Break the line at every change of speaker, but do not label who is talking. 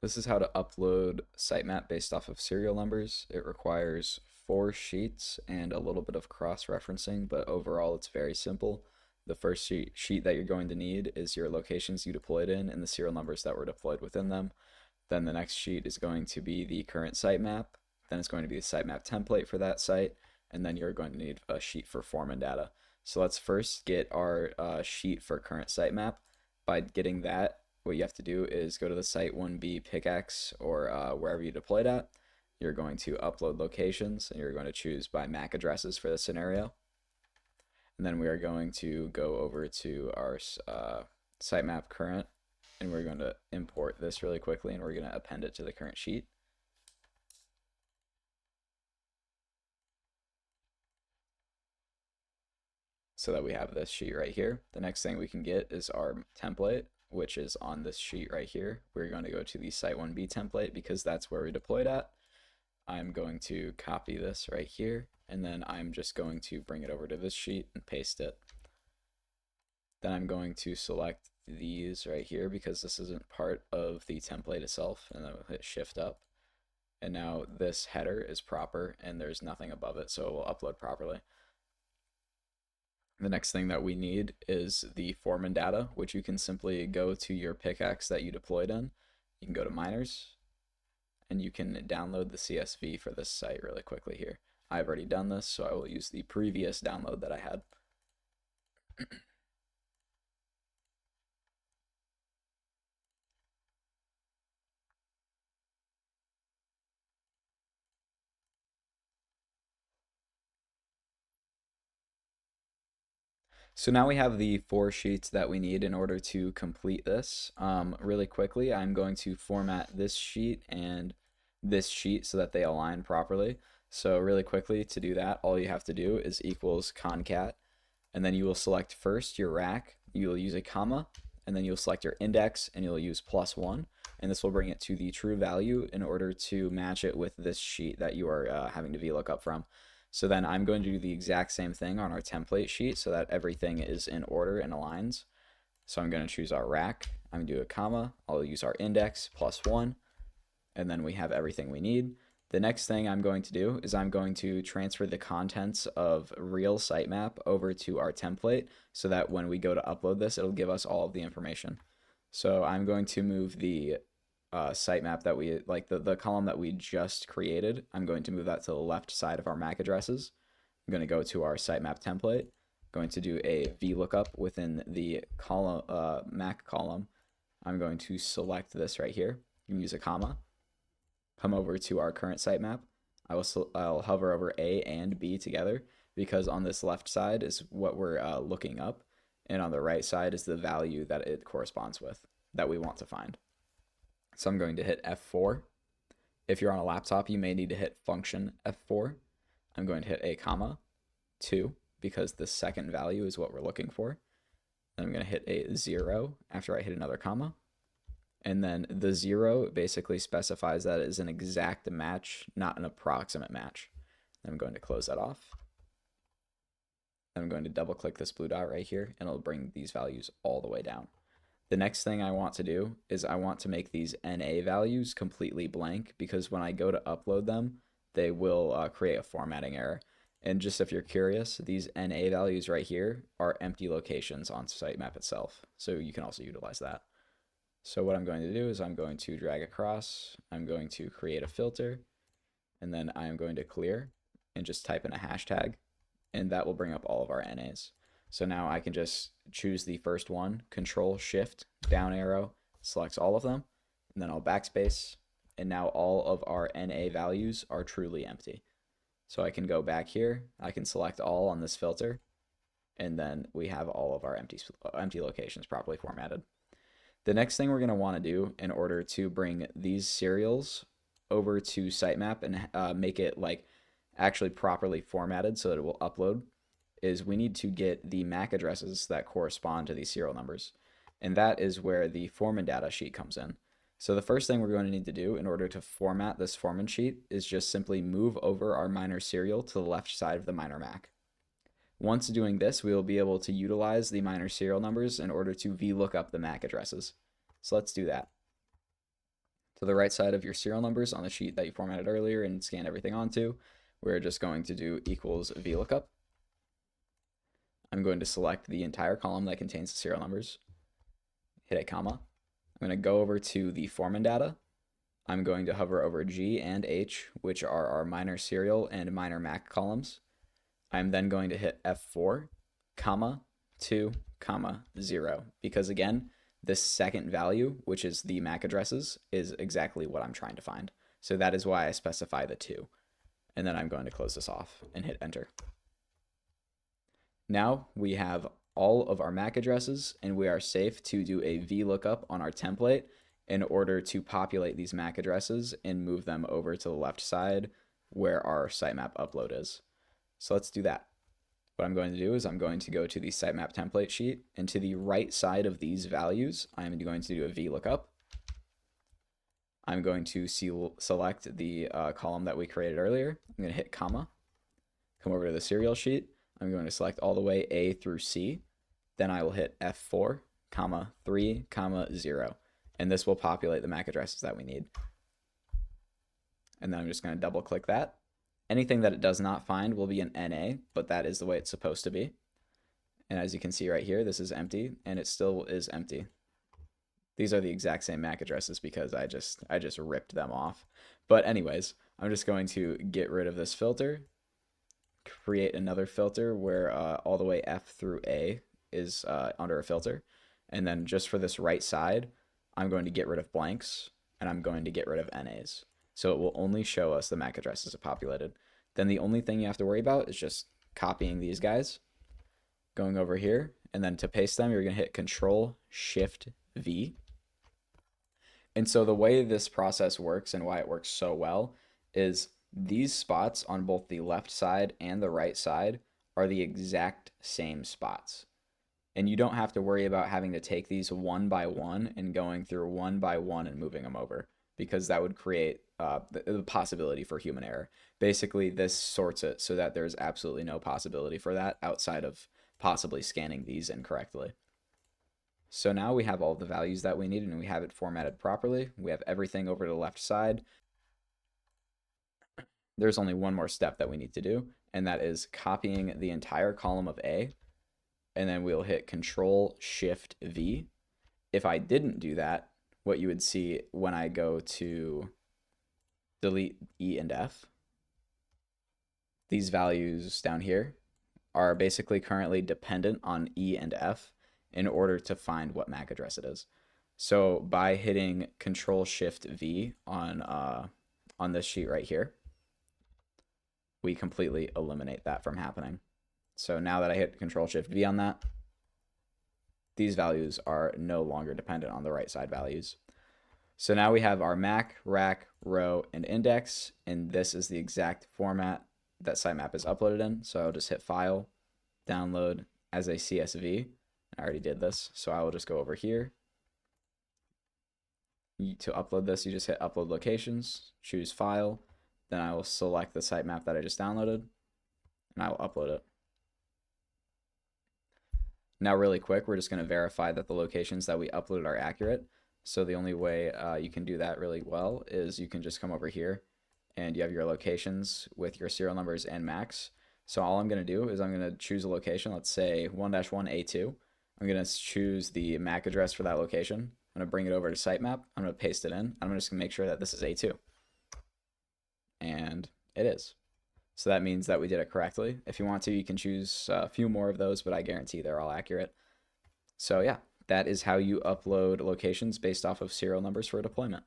This is how to upload sitemap based off of serial numbers. It requires 4 sheets and a little bit of cross-referencing, but overall it's very simple. The first sheet that you're going to need is your locations you deployed in and the serial numbers that were deployed within them. Then the next sheet is going to be the current sitemap. Then it's going to be the sitemap template for that site. And then you're going to need a sheet for foreman data. So let's first get our sheet for current sitemap. By getting that, what you have to do is go to the site 1B pickaxe or wherever you deployed at. You're going to upload locations and you're going to choose by MAC addresses for this scenario. And then we are going to go over to our sitemap current and we're going to import this really quickly and we're going to append it to the current sheet. So that we have this sheet right here. The next thing we can get is our template, which is on this sheet right here. We're going to go to the site 1B template because that's where we deployed at. I'm going to copy this right here, and then I'm just going to bring it over to this sheet and paste it. Then I'm going to select these right here because this isn't part of the template itself, and then we'll hit shift up. And now this header is proper and there's nothing above it, so it will upload properly. The next thing that we need is the foreman data, which you can simply go to your pickaxe that you deployed in. You can go to miners and you can download the CSV for this site really quickly here. I've already done this, so I will use the previous download that I had. So now we have the 4 sheets that we need in order to complete this. Really quickly, I'm going to format this sheet and this sheet so that they align properly. So really quickly, to do that, all you have to do is equals concat, and then you will select first your rack, you will use a comma, and then you'll select your index and you'll use +1, and this will bring it to the true value in order to match it with this sheet that you are having to VLOOKUP from. So then I'm going to do the exact same thing on our template sheet so that everything is in order and aligns. So I'm going to choose our rack, I'm going to do a comma, I'll use our index +1, and then we have everything we need. The next thing I'm going to do is I'm going to transfer the contents of real sitemap over to our template so that when we go to upload this, it'll give us all of the information. So I'm going to move the sitemap that we, like the column that we just created, I'm going to move that to the left side of our MAC addresses. I'm going to go to our sitemap template, going to do a VLOOKUP within the column, MAC column. I'm going to select this right here. You can use a comma. Come over to our current sitemap. I'll hover over A and B together because on this left side is what we're looking up, and on the right side is the value that it corresponds with that we want to find. So I'm going to hit F4. If you're on a laptop, you may need to hit function F4. I'm going to hit a comma 2 because the second value is what we're looking for. Then I'm going to hit a 0 after I hit another comma. And then the 0 basically specifies that it is an exact match, not an approximate match. I'm going to close that off. I'm going to double click this blue dot right here and it'll bring these values all the way down. The next thing I want to do is I want to make these NA values completely blank because when I go to upload them, they will create a formatting error. And just if you're curious, these NA values right here are empty locations on sitemap itself. So you can also utilize that. So what I'm going to do is I'm going to drag across, I'm going to create a filter, and then I'm going to clear and just type in a hashtag, and that will bring up all of our NAs. So now I can just choose the first one, Control Shift down arrow, selects all of them, and then I'll backspace, and now all of our NA values are truly empty. So I can go back here, I can select all on this filter, and then we have all of our empty locations properly formatted. The next thing we're going to want to do in order to bring these serials over to sitemap and make it like actually properly formatted so that it will upload is we need to get the MAC addresses that correspond to these serial numbers. And that is where the foreman data sheet comes in. So the first thing we're going to need to do in order to format this foreman sheet is just simply move over our miner serial to the left side of the miner MAC. Once doing this, we will be able to utilize the miner serial numbers in order to VLOOKUP the MAC addresses. So let's do that. to the right side of your serial numbers on the sheet that you formatted earlier and scanned everything onto, we're just going to do equals VLOOKUP. I'm going to select the entire column that contains the serial numbers, hit a comma. I'm going to go over to the foreman data. I'm going to hover over G and H, which are our minor serial and minor MAC columns. I'm then going to hit F4, comma, 2, comma, 0, because again, this second value, which is the MAC addresses, is exactly what I'm trying to find. So that is why I specify the 2. And then I'm going to close this off and hit enter. Now we have all of our MAC addresses, and we are safe to do a VLOOKUP on our template in order to populate these MAC addresses and move them over to the left side where our sitemap upload is. So let's do that. What I'm going to do is I'm going to go to the sitemap template sheet, and to the right side of these values, I'm going to do a VLOOKUP. I'm going to select the column that we created earlier. I'm going to hit comma, come over to the serial sheet. I'm going to select all the way A through C. Then I will hit F4, comma, 3, comma, 0. And this will populate the MAC addresses that we need. And then I'm just going to double click that. Anything that it does not find will be an NA, but that is the way it's supposed to be. And as you can see right here, this is empty, and it still is empty. These are the exact same MAC addresses because I just ripped them off. But anyways, I'm just going to get rid of this filter, create another filter where all the way F through A is under a filter. And then just for this right side, I'm going to get rid of blanks, and I'm going to get rid of NAs. So it will only show us the MAC addresses are populated. Then the only thing you have to worry about is just copying these guys, going over here, and then to paste them, you're going to hit Control-Shift-V. And so the way this process works and why it works so well is these spots on both the left side and the right side are the exact same spots. And you don't have to worry about having to take these one by one and going through one by one and moving them over, because that would create the possibility for human error. Basically, this sorts it so that there's absolutely no possibility for that outside of possibly scanning these incorrectly. So now we have all the values that we need, and we have it formatted properly. We have everything over to the left side. There's only one more step that we need to do, and that is copying the entire column of A, and then we'll hit Control-Shift-V. If I didn't do that, what you would see when I go to delete E and F, these values down here are basically currently dependent on E and F in order to find what MAC address it is. So by hitting Control-Shift-V on this sheet right here, we completely eliminate that from happening. So now that I hit Control-Shift-V on that, these values are no longer dependent on the right side values. So now we have our MAC, rack, row, and index, and this is the exact format that sitemap is uploaded in. So I'll just hit File, Download as a CSV. I already did this, so I will just go over here. To upload this, you just hit Upload Locations, choose File, then I will select the sitemap that I just downloaded, and I will upload it. Now really quick, we're just going to verify that the locations that we uploaded are accurate. So the only way you can do that really well is you can just come over here and you have your locations with your serial numbers and MACs. So all I'm going to do is I'm going to choose a location, let's say 1-1A2. I'm going to choose the MAC address for that location. I'm going to bring it over to sitemap. I'm going to paste it in. I'm just going to make sure that this is A2. And it is. So that means that we did it correctly. If you want to, you can choose a few more of those, but I guarantee they're all accurate. So yeah, that is how you upload locations based off of serial numbers for a deployment.